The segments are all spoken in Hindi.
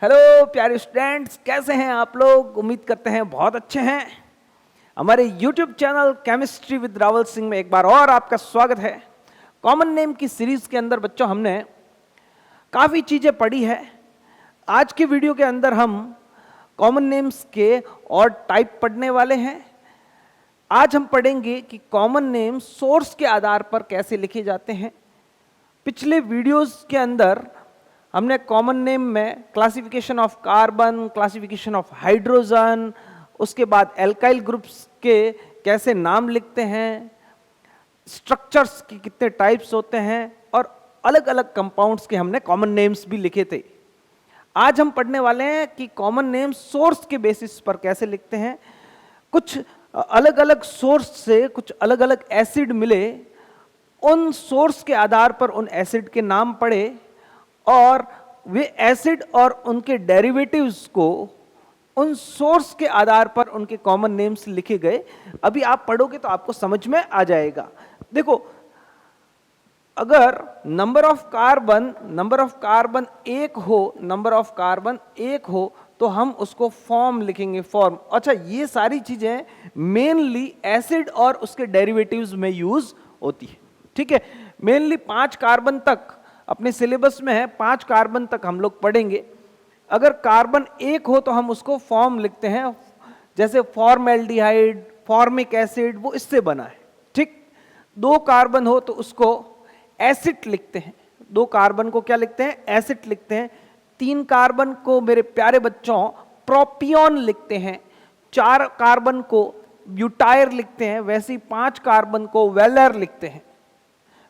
हेलो प्यारे स्टूडेंट्स, कैसे हैं आप लोग। उम्मीद करते हैं बहुत अच्छे हैं। हमारे YouTube channel chemistry with Rawal Singh में एक बार और आपका स्वागत है। कॉमन नेम की सीरीज के अंदर बच्चों हमने काफ़ी चीज़ें पढ़ी है। आज के वीडियो के अंदर हम कॉमन नेम्स के और टाइप पढ़ने वाले हैं। आज हम पढ़ेंगे कि कॉमन नेम सोर्स के आधार पर कैसे लिखे जाते हैं। पिछले वीडियोस के अंदर हमने कॉमन नेम में classification of carbon, classification of hydrogen, उसके बाद एल्काइल ग्रुप्स के कैसे नाम लिखते हैं, स्ट्रक्चर्स की कितने टाइप्स होते हैं और अलग अलग कंपाउंड्स के हमने कॉमन नेम्स भी लिखे थे। आज हम पढ़ने वाले हैं कि कॉमन नेम सोर्स के बेसिस पर कैसे लिखते हैं। कुछ अलग अलग सोर्स से कुछ अलग अलग एसिड मिले, उन सोर्स के आधार पर उन एसिड के नाम पढ़े और वे एसिड और उनके डेरिवेटिव्स को उन सोर्स के आधार पर उनके कॉमन नेम्स लिखे गए। अभी आप पढ़ोगे तो आपको समझ में आ जाएगा। देखो, अगर नंबर ऑफ कार्बन एक हो तो हम उसको फॉर्म लिखेंगे, फॉर्म। अच्छा, ये सारी चीजें मेनली एसिड और उसके डेरिवेटिव्स में यूज होती है। ठीक है, मेनली 5 कार्बन तक अपने सिलेबस में है, 5 कार्बन तक हम लोग पढ़ेंगे। अगर कार्बन एक हो तो हम उसको फॉर्म लिखते हैं, जैसे फॉर्मल्डिहाइड, फॉर्मिक एसिड, वो इससे बना है। ठीक, 2 कार्बन हो तो उसको एसिड लिखते हैं। 2 कार्बन को क्या लिखते हैं? एसिड लिखते हैं। 3 कार्बन को मेरे प्यारे बच्चों प्रोपियन लिखते हैं। 4 कार्बन को ब्यूटायर लिखते हैं। वैसे ही 5 कार्बन को वेलर लिखते हैं।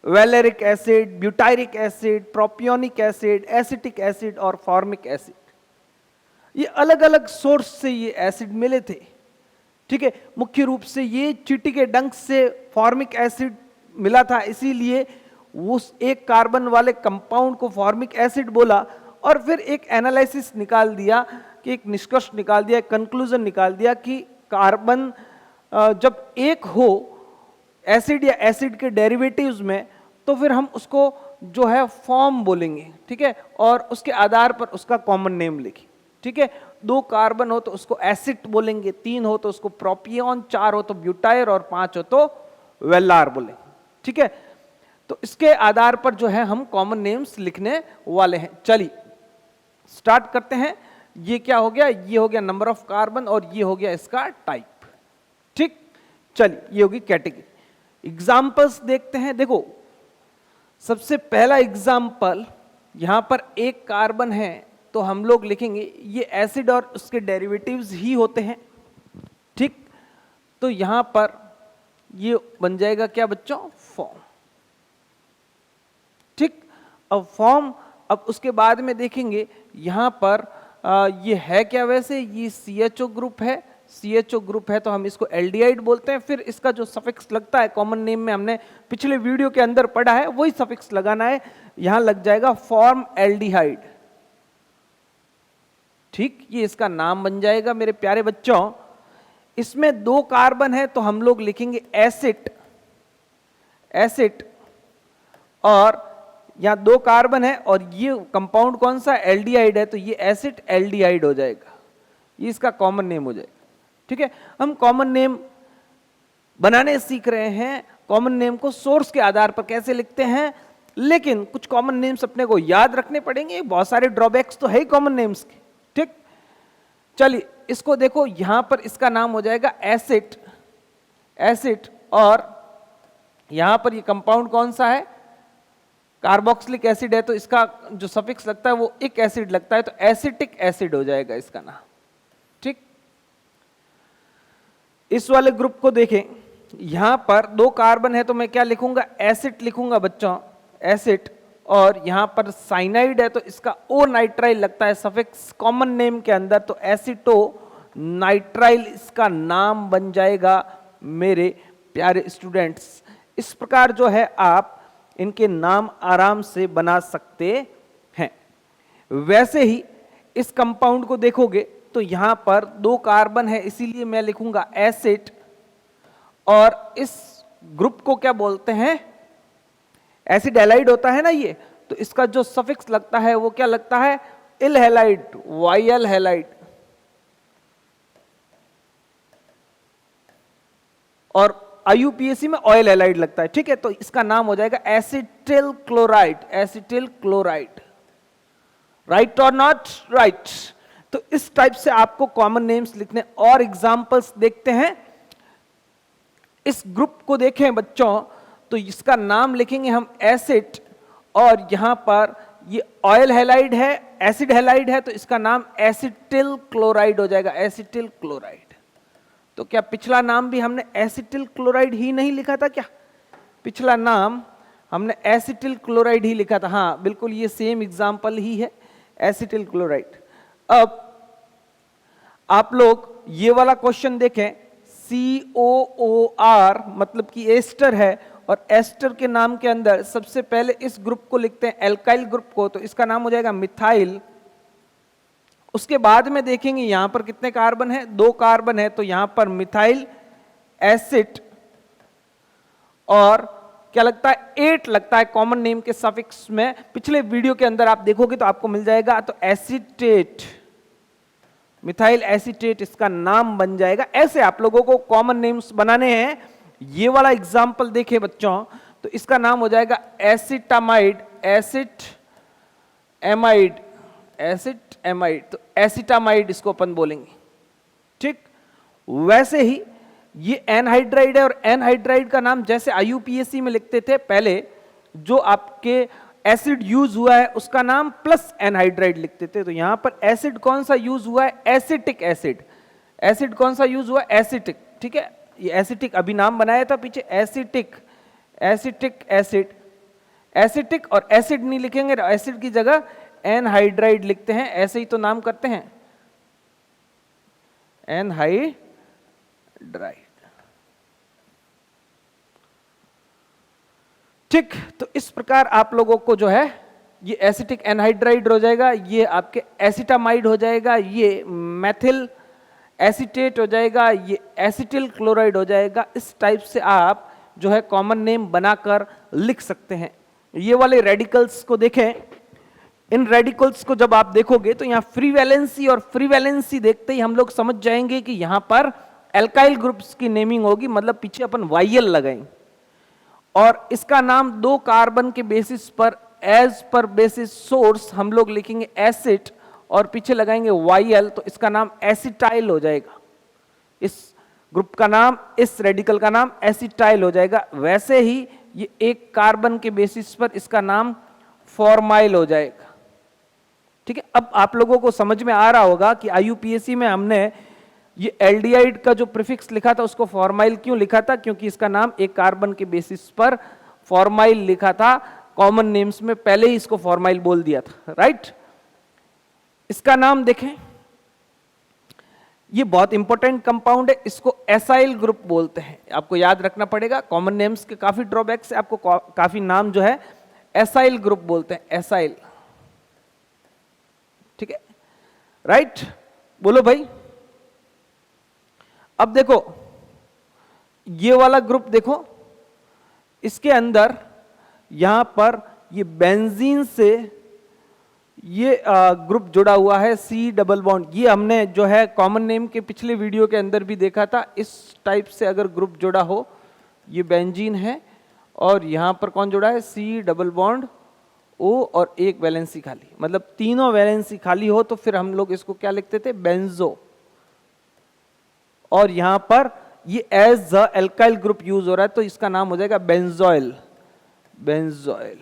Valeric acid, butyric acid, propionic acid, acetic acid और फॉर्मिक एसिड। ये अलग अलग सोर्स से ये एसिड मिले थे। ठीक है, मुख्य रूप से ये चींटी के डंक से फॉर्मिक एसिड मिला था, इसीलिए उस एक कार्बन वाले कंपाउंड को फॉर्मिक एसिड बोला। और फिर एक एनालिसिस निकाल दिया, कि एक निष्कर्ष निकाल दिया, एक कंक्लूजन निकाल दिया कि कार्बन जब एक हो एसिड या एसिड के डेरिवेटिव्स में, तो फिर हम उसको जो है फॉर्म बोलेंगे। ठीक है, और उसके आधार पर उसका कॉमन नेम लिखें। ठीक है, 2 कार्बन हो तो उसको एसिड बोलेंगे, 3 हो तो उसको प्रोपियन, 4 हो तो ब्यूटायर और 5 हो तो वेलार बोलेंगे। ठीक है, तो इसके आधार पर जो है हम कॉमन नेम्स लिखने वाले हैं। चलिए स्टार्ट करते हैं। ये क्या हो गया? ये हो गया नंबर ऑफ कार्बन और ये हो गया इसका टाइप। ठीक, चलिए ये होगी कैटेगरी। एग्जाम्पल्स देखते हैं। देखो, सबसे पहला एग्जाम्पल, यहां पर 1 कार्बन है तो हम लोग लिखेंगे ये एसिड और उसके डेरिवेटिव्स ही होते हैं। ठीक, तो यहां पर ये बन जाएगा क्या बच्चों? फॉर्म। ठीक, अब फॉर्म, अब उसके बाद में देखेंगे यहां पर ये है क्या? वैसे ये CHO ग्रुप है। CHO ग्रुप है तो हम इसको एल्डिहाइड बोलते हैं। फिर इसका जो सफिक्स लगता है कॉमन नेम में, हमने पिछले वीडियो के अंदर पढ़ा है, वही सफिक्स लगाना है। यहां लग जाएगा फॉर्म एल्डिहाइड। ठीक, ये इसका नाम बन जाएगा मेरे प्यारे बच्चों। इसमें 2 कार्बन है तो हम लोग लिखेंगे एसिड, और यहां 2 कार्बन है और ये कंपाउंड कौन सा? एल्डिहाइड है, तो ये एसिड एल्डिहाइड हो जाएगा। ये इसका कॉमन नेम हो जाएगा। ठीक है, हम कॉमन नेम बनाने सीख रहे हैं। कॉमन नेम को सोर्स के आधार पर कैसे लिखते हैं, लेकिन कुछ कॉमन नेम्स अपने को याद रखने पड़ेंगे। बहुत सारे ड्रॉबैक्स तो है ही कॉमन नेम्स के। ठीक, चलिए इसको देखो, यहां पर इसका नाम हो जाएगा एसिड, और यहां पर ये कंपाउंड कौन सा है? कार्बोक्सिलिक एसिड है, तो इसका जो सफिक्स लगता है वो एक एसिड लगता है, तो एसिटिक एसिड हो जाएगा इसका नाम। ठीक, इस वाले ग्रुप को देखें, यहां पर 2 कार्बन है तो मैं क्या लिखूंगा? एसिड लिखूंगा बच्चों, एसिड। और यहां पर साइनाइड है तो इसका ओ नाइट्राइल लगता है सफिक्स कॉमन नेम के अंदर, तो एसिटो नाइट्राइल इसका नाम बन जाएगा मेरे प्यारे स्टूडेंट्स। इस प्रकार जो है आप इनके नाम आराम से बना सकते हैं। वैसे ही इस कंपाउंड को देखोगे तो यहां पर 2 कार्बन है, इसीलिए मैं लिखूंगा एसिड, और इस ग्रुप को क्या बोलते हैं? एसिड एलाइड होता है ना ये, तो इसका जो सफिक्स लगता है वो क्या लगता है? इल हैलाइड, YL हैलाइड, और IUPAC में ऑयल हैलाइड लगता है, ठीक है। तो इसका नाम हो जाएगा acetyl chloride, acetyl chloride. Right और नॉट राइट? तो इस टाइप से आपको कॉमन नेम्स लिखने। और एग्जांपल्स देखते हैं। इस ग्रुप को देखें बच्चों, तो इसका नाम लिखेंगे हम एसिड, और यहां पर ये ऑयल हैलाइड है, एसिड हैलाइड है, तो इसका नाम एसिटिल क्लोराइड हो जाएगा, एसिटिल क्लोराइड। तो क्या पिछला नाम भी हमने एसिटिल क्लोराइड ही नहीं लिखा था क्या? पिछला नाम हमने एसिटिल क्लोराइड ही लिखा था, हाँ बिल्कुल, ये सेम एग्जांपल ही है, एसिटिल क्लोराइड। अब आप लोग ये वाला क्वेश्चन देखें, COOR मतलब कि एस्टर है, और एस्टर के नाम के अंदर सबसे पहले इस ग्रुप को लिखते हैं, एल्काइल ग्रुप को, तो इसका नाम हो जाएगा मिथाइल। उसके बाद में देखेंगे यहां पर कितने कार्बन है, 2 कार्बन है, तो यहां पर मिथाइल एसिड, और क्या लगता है 8 लगता है कॉमन नेम के सफिक्स में। पिछले वीडियो के अंदर आप देखोगे तो आपको मिल जाएगा, तो एसिटेट, मिथाइल एसिटेट इसका नाम बन जाएगा। ऐसे आप लोगों को कॉमन नेम्स बनाने हैं। ये वाला एग्जांपल देखें बच्चों, तो इसका नाम हो जाएगा acetamide, asset amide, asset amide, तो एसिटामाइड इसको अपन बोलेंगे, ठीक। वैसे ही ये एनहाइड्राइड है, और एनहाइड्राइड का नाम जैसे IUPAC में लिखते थे पहले, जो आपके एसिड यूज हुआ है उसका नाम प्लस एनहाइड्राइड लिखते थे। तो यहां पर एसिड कौन सा यूज हुआ है, एसिटिक एसिड। एसिड कौन सा यूज हुआ, एसिटिक, ठीक है। ये एसिटिक अभी नाम बनाया था पीछे, एसिटिक, एसिटिक एसिड, एसिटिक, और एसिड नहीं लिखेंगे, एसिड की जगह एनहाइड्राइड लिखते हैं, ऐसे ही तो नाम करते हैं, एनहाइड्राइड। ठीक, तो इस प्रकार आप लोगों को जो है ये एसिटिक एनहाइड्राइड हो जाएगा, ये आपके एसिटामाइड हो जाएगा, ये मेथिल एसिटेट हो जाएगा, ये एसिटिल क्लोराइड हो जाएगा। इस टाइप से आप जो है कॉमन नेम बनाकर लिख सकते हैं। ये वाले रेडिकल्स को देखें, इन रेडिकल्स को जब आप देखोगे तो यहाँ फ्री वैलेंसी और फ्री वैलेंसी देखते ही हम लोग समझ जाएंगे कि यहाँ पर एल्काइल ग्रुप्स की नेमिंग होगी, मतलब पीछे अपन YL लगाएंगे, और इसका नाम 2 कार्बन के बेसिस पर एज पर बेसिस सोर्स हम लोग लिखेंगे एसिड, और पीछे लगाएंगे YL, तो इसका नाम एसिटाइल हो जाएगा। इस ग्रुप का नाम, इस रेडिकल का नाम एसिटाइल हो जाएगा। वैसे ही ये 1 कार्बन के बेसिस पर इसका नाम फॉर्माइल हो जाएगा, ठीक है। अब आप लोगों को समझ में आ रहा होगा कि IUPAC में हमने ये एल्डिहाइड का जो प्रीफिक्स लिखा था उसको फॉर्माइल क्यों लिखा था, क्योंकि इसका नाम 1 कार्बन के बेसिस पर फॉर्माइल लिखा था। कॉमन नेम्स में पहले ही इसको फॉर्माइल बोल दिया था, राइट। इसका नाम देखें, ये बहुत इंपॉर्टेंट कंपाउंड है, इसको एसाइल ग्रुप बोलते हैं, आपको याद रखना पड़ेगा। कॉमन नेम्स के काफी ड्रॉबैक्स है, आपको काफी नाम जो है एसाइल ग्रुप बोलते हैं, एसाइल, ठीक है, राइट। बोलो भाई। अब देखो ये वाला ग्रुप देखो, इसके अंदर यहां पर ये बेंजीन से ये ग्रुप जुड़ा हुआ है, C डबल बॉन्ड। ये हमने जो है कॉमन नेम के पिछले वीडियो के अंदर भी देखा था। इस टाइप से अगर ग्रुप जुड़ा हो, ये बेंजीन है, और यहां पर कौन जुड़ा है, C डबल बॉन्ड O, और 1 वैलेंसी खाली, मतलब तीनों वैलेंसी खाली हो तो फिर हम लोग इसको क्या लिखते थे, बेंजो। और यहां पर ये as the alkyl group use हो रहा है, तो इसका नाम हो जाएगा बेंजोइल, बेंजोइल,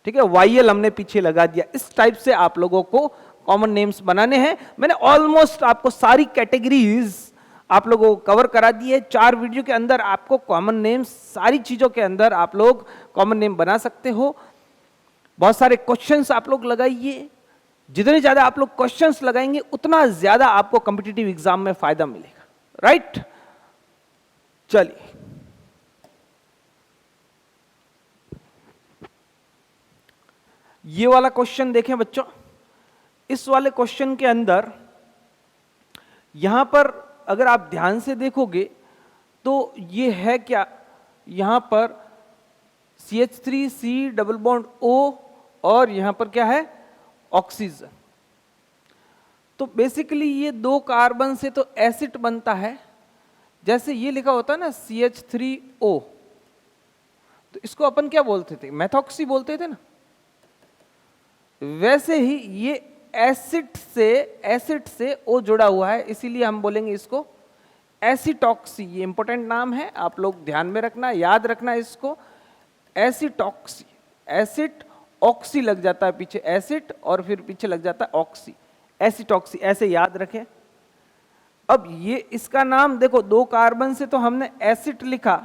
ठीक है। YL हमने पीछे लगा दिया। इस टाइप से आप लोगों को कॉमन नेम्स बनाने हैं। मैंने ऑलमोस्ट आपको सारी कैटेगरीज आप लोगों को कवर करा दी है। 4 वीडियो के अंदर आपको कॉमन नेम्स, सारी चीजों के अंदर आप लोग कॉमन नेम बना सकते हो। बहुत सारे क्वेश्चंस आप लोग लगाइए, जितने ज्यादा आप लोग क्वेश्चंस लगाएंगे उतना ज्यादा आपको कॉम्पिटिटिव एग्जाम में फायदा मिलेगा, राइट। चलिए ये वाला क्वेश्चन देखें बच्चों। इस वाले क्वेश्चन के अंदर यहां पर अगर आप ध्यान से देखोगे तो ये है क्या, यहां पर CH3 C double bond O, और यहां पर क्या है ऑक्सीजन। तो बेसिकली ये 2 कार्बन से तो एसिड बनता है, जैसे ये लिखा होता है ना CH3O, तो इसको अपन क्या बोलते थे, मेथॉक्सी बोलते थे ना। वैसे ही ये एसिड से O जुड़ा हुआ है, इसीलिए हम बोलेंगे इसको एसिटॉक्सी। ये इंपॉर्टेंट नाम है, आप लोग ध्यान में रखना, याद रखना इसको, एसिटॉक्सी। एसिड ऑक्सी लग जाता है पीछे, एसिड और फिर पीछे लग जाता है ऑक्सी, एसिटॉक्सी, ऐसे याद रखें। अब ये इसका नाम देखो, 2 कार्बन से तो हमने एसिड लिखा,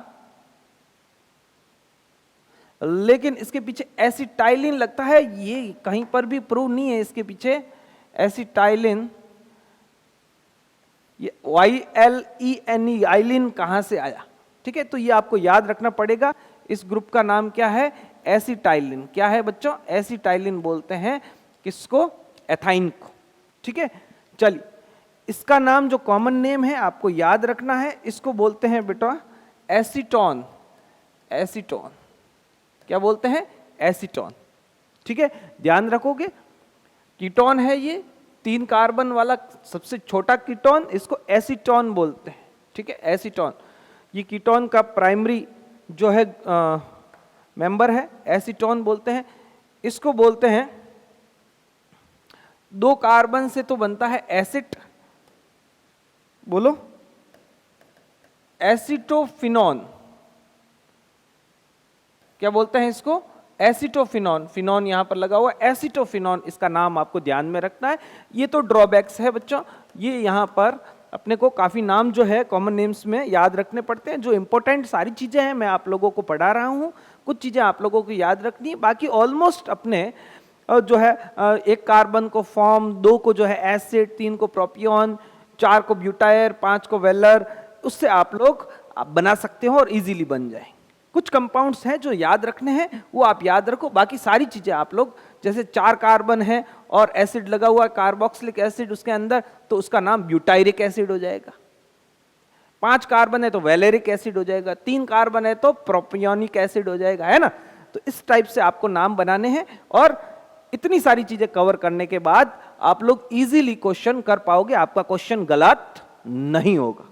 लेकिन इसके पीछे एसिटाइलिन लगता है, ये कहीं पर भी प्रूव नहीं है इसके पीछे एसिटाइलिन। ये YLENE आइलिन कहां से आया, ठीक है, तो ये आपको याद रखना पड़ेगा। इस ग्रुप का नाम क्या है, एसिटाइलिन। क्या है बच्चों, एसिटाइलिन बोलते हैं किसको, एथाइन को, ठीक है। चलिए, इसका नाम जो कॉमन नेम है आपको याद रखना है, इसको बोलते हैं बेटा एसीटोन। एसीटोन क्या बोलते हैं, एसीटोन, ठीक है, ध्यान रखोगे। कीटोन है ये, 3 कार्बन वाला सबसे छोटा कीटोन, इसको एसीटोन बोलते हैं, ठीक है, एसीटोन। ये कीटोन का प्राइमरी जो है मेंबर है, एसीटोन बोलते हैं। इसको बोलते हैं, 2 कार्बन से तो बनता है एसिड, बोलो एसिटोफिनॉन। क्या बोलते हैं इसको, एसिटोफिनॉन। फिनॉन यहां पर लगा हुआ, एसिटोफिनॉन, इसका नाम आपको ध्यान में रखना है। ये तो ड्रॉबैक्स है बच्चों, ये यहां पर अपने को काफी नाम जो है कॉमन नेम्स में याद रखने पड़ते हैं। जो इंपॉर्टेंट सारी चीजें हैं मैं आप लोगों को पढ़ा रहा हूं, कुछ चीजें आप लोगों को याद रखनी है, बाकी ऑलमोस्ट अपने जो है 1 कार्बन को फॉर्म, 2 को जो है एसिड, 3 को प्रोपियन, 4 को ब्यूटायर, 5 को वेलर, उससे आप लोग बना सकते हो और इजीली बन जाए। कुछ कंपाउंड्स हैं जो याद रखने हैं, वो आप याद रखो, बाकी सारी चीजें आप लोग, जैसे 4 कार्बन है और एसिड लगा हुआ है कार्बोक्सिलिक एसिड उसके अंदर, तो उसका नाम ब्यूटायरिक एसिड हो जाएगा। 5 कार्बन है तो वैलेरिक एसिड हो जाएगा, 3 कार्बन है तो प्रोपियोनिक एसिड हो जाएगा, है ना। तो इस टाइप से आपको नाम बनाने हैं, और इतनी सारी चीजें कवर करने के बाद आप लोग इजीली क्वेश्चन कर पाओगे, आपका क्वेश्चन गलत नहीं होगा।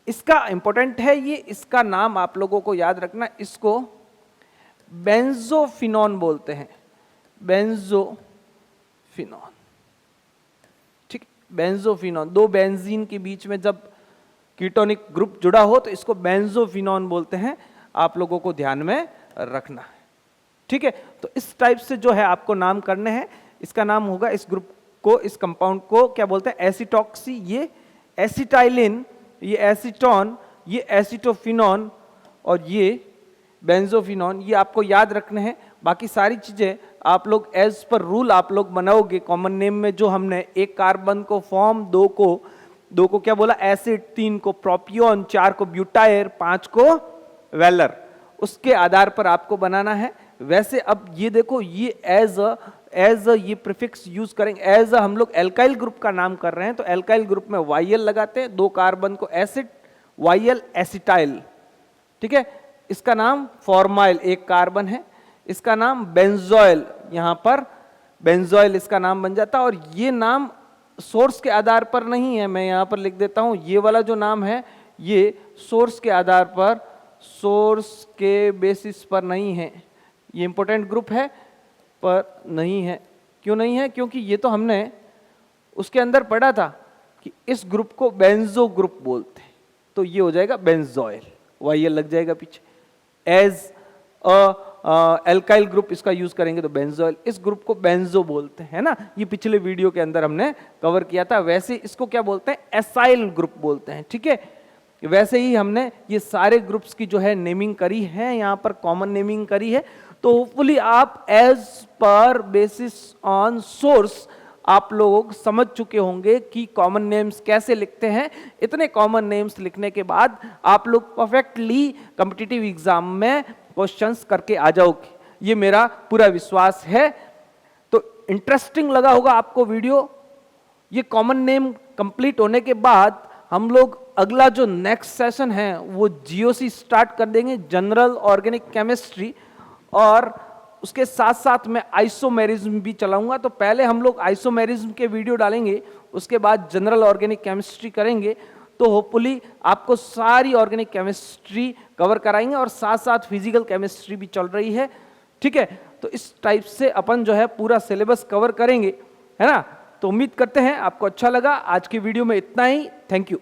इसका इंपॉर्टेंट है ये, इसका नाम आप लोगों को याद रखना, इसको बेंजोफिनॉन बोलते हैं, बेंजोफिनॉन, ठीक, बेंजोफिनॉन। 2 बेंजीन के बीच में जब कीटोनिक ग्रुप जुड़ा हो तो इसको बेंजोफिनॉन बोलते हैं, आप लोगों को ध्यान में रखना है, ठीक है। तो इस टाइप से जो है आपको नाम करने हैं। इसका नाम होगा, इस ग्रुप को, इस कंपाउंड को क्या बोलते हैं, एसिटॉक्सी, ये एसिटाइलिन, ये एसीटोन, ये एसिटोफिनॉन और ये बेंजोफिनॉन, ये आपको याद रखने हैं। बाकी सारी चीजें आप लोग एज पर रूल आप लोग बनाओगे। कॉमन नेम में जो हमने 1 कार्बन को फॉर्म, 2 को क्या बोला एसिड, 3 को प्रोपियोन, 4 को ब्यूटायर, 5 को वेलर, उसके आधार पर आपको बनाना है। वैसे अब ये देखो, ये एज ये प्रीफिक्स यूज करेंगे, एज हम लोग एल्काइल ग्रुप का नाम कर रहे हैं, तो एल्काइल ग्रुप में YL लगाते हैं, 2 कार्बन को एसिड, YL एसिटाइल, ठीक है। इसका नाम फॉर्माइल, 1 कार्बन है, इसका नाम बेंजोइल, यहां पर बेंजोइल इसका नाम बन जाता है। और ये नाम सोर्स के आधार पर नहीं है, मैं यहां पर लिख देता हूं, ये वाला जो नाम है ये सोर्स के आधार पर, सोर्स के बेसिस पर नहीं है, ये इंपॉर्टेंट ग्रुप है पर नहीं है। क्यों नहीं है, क्योंकि ये तो हमने उसके अंदर पढ़ा था कि इस ग्रुप को बेंजो ग्रुप बोलते हैं, तो ये हो जाएगा बेंजोइल, YL लग जाएगा पीछे। एज एल्काइल ग्रुप इसका यूज करेंगे तो बेंजोइल, इस ग्रुप को बेंजो बोलते हैं ना, ये पिछले वीडियो के अंदर हमने कवर किया था। वैसे इसको क्या बोलते हैं, एसाइल ग्रुप बोलते हैं, ठीक है। वैसे ही हमने ये सारे ग्रुप्स की जो है नेमिंग करी है, यहाँ पर कॉमन नेमिंग करी है। तो होपफुली आप as per basis on source आप लोग समझ चुके होंगे कि कॉमन नेम्स कैसे लिखते हैं। इतने कॉमन नेम्स लिखने के बाद आप लोग परफेक्टली कॉम्पिटिटिव एग्जाम में क्वेश्चंस करके आ जाओगे, ये मेरा पूरा विश्वास है। तो इंटरेस्टिंग लगा होगा आपको वीडियो। ये कॉमन नेम कंप्लीट होने के बाद हम लोग अगला जो नेक्स्ट सेशन है वो GOC स्टार्ट कर देंगे, जनरल ऑर्गेनिक केमिस्ट्री, और उसके साथ साथ मैं आइसोमेरिज्म भी चलाऊंगा। तो पहले हम लोग आइसोमेरिज्म के वीडियो डालेंगे, उसके बाद जनरल ऑर्गेनिक केमिस्ट्री करेंगे। तो होपफुली आपको सारी ऑर्गेनिक केमिस्ट्री कवर कराएंगे और साथ साथ फिजिकल केमिस्ट्री भी चल रही है, ठीक है। तो इस टाइप से अपन जो है पूरा सिलेबस कवर करेंगे, है ना। तो उम्मीद करते हैं आपको अच्छा लगा। आज की वीडियो में इतना ही। Thank you.